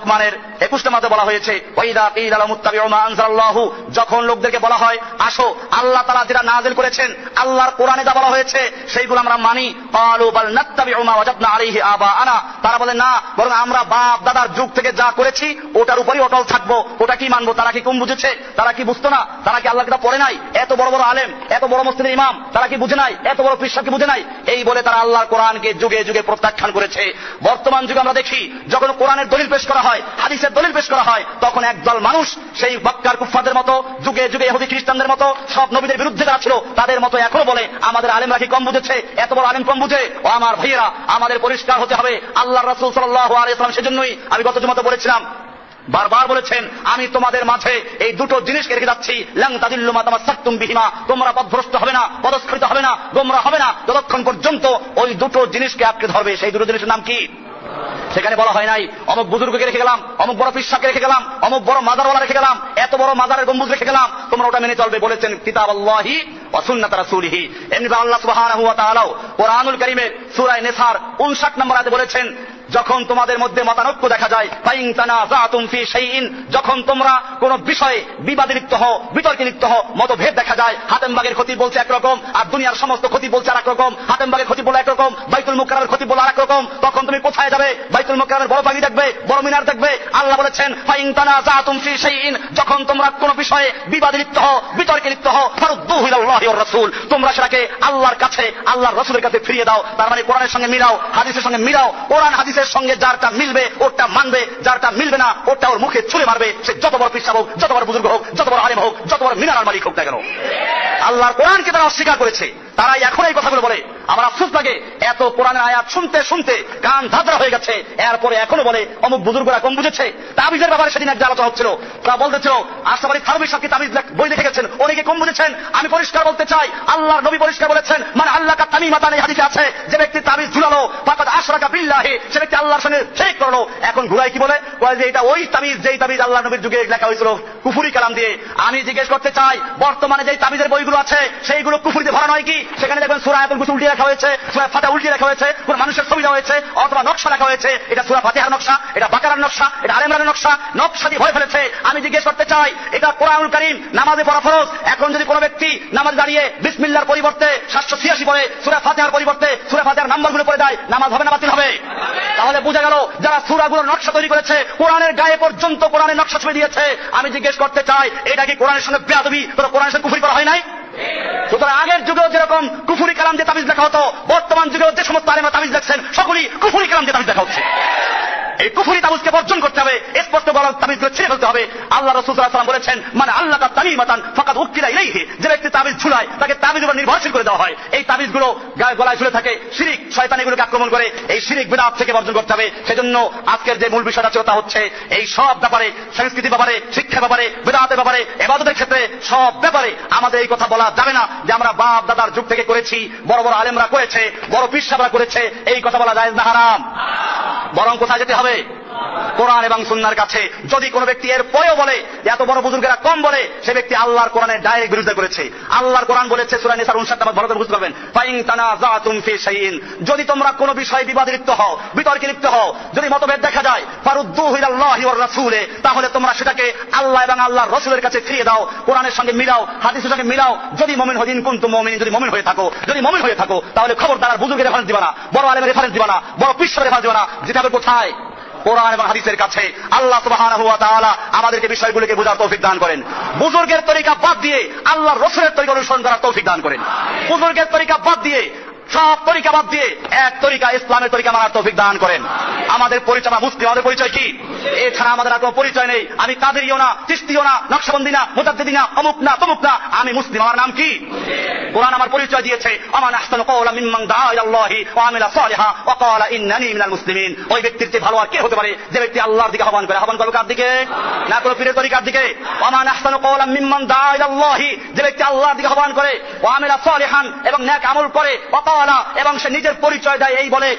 লোকমানের 21 নম্বরে বলা হয়েছে ওয়াইদা কিলা লাহুম ইত্তাবিউ মা আনজালাল্লাহু, যখন লোকদেরকে বলা হয় আসো আল্লাহ তাআলা যেটা নাযিল করেছেন আল্লাহর কোরআনে যা বলা হয়েছে সেইগুলো আমরা মানি, ক্বালু বাল নাত্তাবিউ মা ওয়াজাদনা আলাইহি আবাআনা, তারা বলে না বরং আমরা বাপ দাদার যুগ থেকে যা করেছি ওটার উপরই অটল থাকবো, ওটা কি মানবো। তারা কি কম বুঝেছে? তারা কি বুঝতো না? তারা কি আল্লাহর কিতাব পড়ে নাই? এত বড় বড় আলেম, এত বড় মসজিদের ইমাম, তারা কি বুঝে নাই? এত বড় পীর সাহেব কি বুঝে নাই? এই বলে তারা আল্লাহর কোরআনকে যুগে যুগে প্রত্যাখ্যান করেছে। বর্তমান যুগে আমরা দেখি যখন কোরআনের দলিল পেশ করা হয়, হাদিসের দলিল পেশ করা হয়, তখন একদল মানুষ সেই মক্কার কুফফারদের মতো, যুগে যুগে ইহুদি খ্রিস্টানদের মতো, সব নবীদের বিরুদ্ধে যারা ছিল তাদের মতো এখনো বলে আমাদের আলেমরা কি কম বুঝেছে? এত বড় আলেম কম বুঝে? ও আমার ভাইয়েরা, আমাদের পরিষ্কার হতে হবে। আল্লাহর রাসূল সাল্লাল্লাহু আলাইহি ওয়াসাল্লাম সেজন্যই আমি গত জুমাতে বলেছিলাম, বারবার বলেছেন আমি তোমাদের মাঝে এই দুটো জিনিসকে রেখে যাচ্ছি, লান তাদিল্লু মা তামাসসাকতুম বিহিমা, তোমরা পথভ্রষ্ট হবে না, পদস্খলিত হবে না, গোমরা হবে না যতক্ষণ পর্যন্ত ওই দুটো জিনিসকে আঁকড়ে ধরবে। সেই দুটো জিনিসের নাম কি? সেখানে বলা হয় নাই অমুক বুজুর্গকে রেখে গেলাম, অমুক বড় পীরকে রেখে গেলাম, অমুক বড় মাজারওয়ালা রেখে গেলাম, এত বড় মাজারের গম্বুজ রেখে গেলাম, তোমরা ওটা মেনে চলবে। বলেছেন কিতাবাল্লাহি ওয়া সুন্নাত রাসূলিহি। এমনি আল্লাহ সুবহানাহু ওয়া তাআলা কোরআনুল কারীমের সূরা নিসার 59 নম্বর আয়াতে বলেছেন, যখন তোমাদের মধ্যে মতানৈক্য দেখা যায়, ফাইন তানাযাতুম ফি শাইইন, যখন তোমরা কোন বিষয়ে বিবাদে লিপ্ত হও, বিতর্কে লিপ্ত হও, মতভেদ দেখা যায়, হাতেমবাগের খতিব বলছে একরকম আর দুনিয়ার সমস্ত খতিব বলছে আরেক রকম, হাতেমবাগের খতিব বলে একরকম, বাইতুল মুকাররমের খতিব বলে আরেক রকম, তখন তুমি কোথায় যাবে? বাইতুল মুকাররমের বড় পাগড়ি দেখবে, বড় মিনার দেখবে? আল্লাহ বলেছেন ফাইন তানাযাতুম ফি শাইইন, যখন তোমরা কোন বিষয়ে বিবাদে লিপ্ত হও, বিতর্কে লিপ্ত হও, ফারুদ্দুহু ইলাল্লাহি ওয়ার রাসূল, তোমরা সেটাকে আল্লাহর কাছে, আল্লাহর রাসূলের কাছে ফিরিয়ে দাও। তার মানে কোরআনের সঙ্গে মিলাও, হাদিসের সঙ্গে মিলাও। কোরআন হাদিসের সঙ্গে যারটা মিলবে ওটা মানবে, যারটা মিলবে না ওটা ওর মুখে ছুঁড়ে মারবে, সে যত বড় পীর সাহেব হোক, যত বড় বুজুর্গ হোক, যত বড় আলেম হোক, যত বড় মিনার মালিক হোক না কেন। আল্লাহর কোরআনকে তারা অস্বীকার করেছে, তারাই এখন এই কথাগুলো বলে। আমার আফসোস লাগে, এত কোরআনের আয়াত শুনতে শুনতে কান ধাঁধরা হয়ে গেছে, এরপরে এখনো বলে অমুক বুজুর্গরা কম বুঝেছে। তাবিজের ব্যাপারে সেদিন এক আলোচনা হচ্ছিল, তারা বলতেছিল আশরাফ আলী থানভী সাহেব কি তাবিজ বই লিখে গেছেন, অনেকে কম বুঝেছেন। আমি পরিষ্কার বলতে চাই, আল্লাহর নবী পরিষ্কার বলেছেন, মানে আল্লাহকা তামিমাতান, এই হাদিসে আছে, যে ব্যক্তি তাবিজ ঝুলালো ফাকাদ আশরাকা বিল্লাহি, সে ব্যক্তি আল্লাহর সঙ্গে শিরক করলো। এখন ঘুরাই কি বলে যে এটা ওই তাবিজ যেই তাবিজ আল্লাহর নবীর যুগে লেখা হয়েছিল কুফরি কালাম দিয়ে। আমি জিজ্ঞেস করতে চাই, বর্তমানে যেই তাবিজের বইগুলো আছে সেইগুলো কুফরিতে ভরা নয় কি? সেখানে দেখবেন সূরা আয়াতুল কুরসি উল্টে লেখা হয়েছে, সূরা ফাতিহা উল্টে লেখা হয়েছে, কোন মানুষের ছবি দেওয়া হয়েছে অথবা নকশা লেখা হয়েছে, এটা সূরা ফাতিহার নকশা, এটা বাকারার নকশা, এটা আলে ইমরানের নকশা, নকশা দিয়ে ভয় ফেলেছে। আমি জিজ্ঞেস করতে চাই, এটা কোরআনুল কারীম, নামাজে পড়া ফরজ। এখন যদি কোনো ব্যক্তি নামাজ দাঁড়িয়ে বিসমিল্লাহর পরিবর্তে 786 পড়ে, সূরা ফাতিহার পরিবর্তে সূরা ফাতিহার নাম্বারগুলো পড়ে দেয়, নামাজ হবে না বাতিল হবে? তাহলে বোঝা গেল যারা সূরাগুলোর নকশা তৈরি করেছে, কোরআনের গায়ে পর্যন্ত কোরআনের নকশা ছবি দিয়েছে। আমি জিজ্ঞেস করতে চাই, এটা কি কোরআনের সঙ্গে বেয়াদবি, তোরা কোরআনের সঙ্গে কুফরি করা হয় নাই? সুতরাং আগের যুগেও যেরকম কুফরি কালাম দিয়ে তাবিজ লেখা হতো, বর্তমান যুগেও যে সমস্ত আলেমরা তাবিজ লেখছেন সকলেই কুফরি কালাম দিয়ে তাবিজ লেখা হচ্ছে। এই কুফরি তাবিজকে বর্জন করতে হবে, স্পষ্ট বলা তাবিজগুলো ছিঁড়ে ফেলতে হবে। আল্লাহ রাসূল সাল্লাল্লাহু আলাইহি ওয়াসাল্লাম বলেছেন, মানে আল্লাহকা তামিমাতান ফাকাদ উকিলা ইলাইহি, যে ব্যক্তি তাবিজ ঝুলায় তাকে তাবিজের উপর নির্ভরশীল করে দেওয়া হয়। এই তাবিজগুলো গলায় ঝুলে থাকে, শিরক শয়তান এগুলোকে আক্রমণ করে, এই শিরক বিদআত থেকে বর্জন করতে হবে। সেজন্য আজকের যে মূল বিষয়টা ছিল তা হচ্ছে এই সব ব্যাপারে, সংস্কৃতির ব্যাপারে, শিক্ষার ব্যাপারে, বিদআতের ব্যাপারে, ইবাদতের ক্ষেত্রে সব ব্যাপারে আমাদের এই কথা বলা যাবে না যে আমরা বাপ দাদার যুগ থেকে করেছি, বড় বড় আলেমরা করেছে, বড় পীর সাহেবরা করেছে, এই কথা বলা জায়েজ না হারাম? বরং কোথায় যেতে হবে? কোরআন এবং সুন্নাহর কাছে। যদি কোনো ব্যক্তি এর পরেও বলে এত বড় বুজুর্গেরা কম বলে, সে ব্যক্তি আল্লাহর কোরআনের ডাইরেক্ট বিরোধিতা করেছে। আল্লাহর কোরআন বলেছে সূরা নিসার 59 নম্বর, ভালো করে বুঝতে পারবেন, ফাইন তানাযাতুম ফি শাইইন, যদি তোমরা কোনো বিষয়ে বিবাদে লিপ্ত হও, বিতর্কে লিপ্ত হও, যদি মতভেদ দেখা যায়, ফারুদ্দুহু ইলাল্লাহি ওয়ার রাসূলে, তাহলে তোমরা সেটাকে আল্লাহ এবং আল্লাহর রাসূলের কাছে ফিরিয়ে দাও, কোরআনের সঙ্গে মিলাও, হাদিসের সঙ্গে মিলাও। যদি মুমিন হদিন কুনতুম মুমিনিন, যদি মুমিন হয়ে থাকো, যদি মুমিন হয়ে থাকো, তাহলে খবরদার আর বুজুর্গের রেফারেন্স দিবা না, বড় আলেমের রেফারেন্স দিবা না, বড় পীরের রেফারেন্স দিবা না। যেটা হবে কোথায়? কোরআন এবং হাদিসের কাছে। আল্লাহ সুবহানাহু ওয়া তাআলা আমাদেরকে বিষয়গুলোকে বোঝার তৌফিক দান করেন। বুজুর্গের তরিকা বাদ দিয়ে আল্লাহর রাসূলের তরিকা অনুসরণ করার তৌফিক দান করেন। বুজুর্গের তরিকা বাদ দিয়ে, সব তরিকা বাদ দিয়ে এক তরিকা, ইসলামের তরিকা মানার তৌফিক দান করেন। আমাদের পরিচয়, মুসলিম, আমাদের পরিচয় কি? এছাড়া আমাদের আর কোনো পরিচয় নেই। আমি কাদেরিও না, চিশতিও না, নকশবন্দি না, মুজাদ্দিদি না, অমুক না, তমুক না, আমি মুসলিম। আমার নাম কি? কোরআন আমার পরিচয় দিয়েছে, আমান আহসানু কওলাম মিম্মান দাআ ইলাল্লাহি ওয়া আমিলা সালিহা ওয়া ক্বালা ইন্নানি মিনাল মুসলিমিন। ওই ব্যক্তির চেয়ে ভালো আর কে হতে পারে যে ব্যক্তি আল্লাহর দিকে আহ্বান করে? আহ্বান করবে কার দিকে? না কোনো পীরের তরিকার দিকে। আমান আহসানু কওলাম মিম্মান দাআ ইলাল্লাহি, যে ব্যক্তি আল্লাহর দিকে আহ্বান করে, ওয়া আমিলা সালিহান, এবং নেক আমল করে, ওয়া ক্বালা, এবং সে নিজের পরিচয় দেয় এই বলে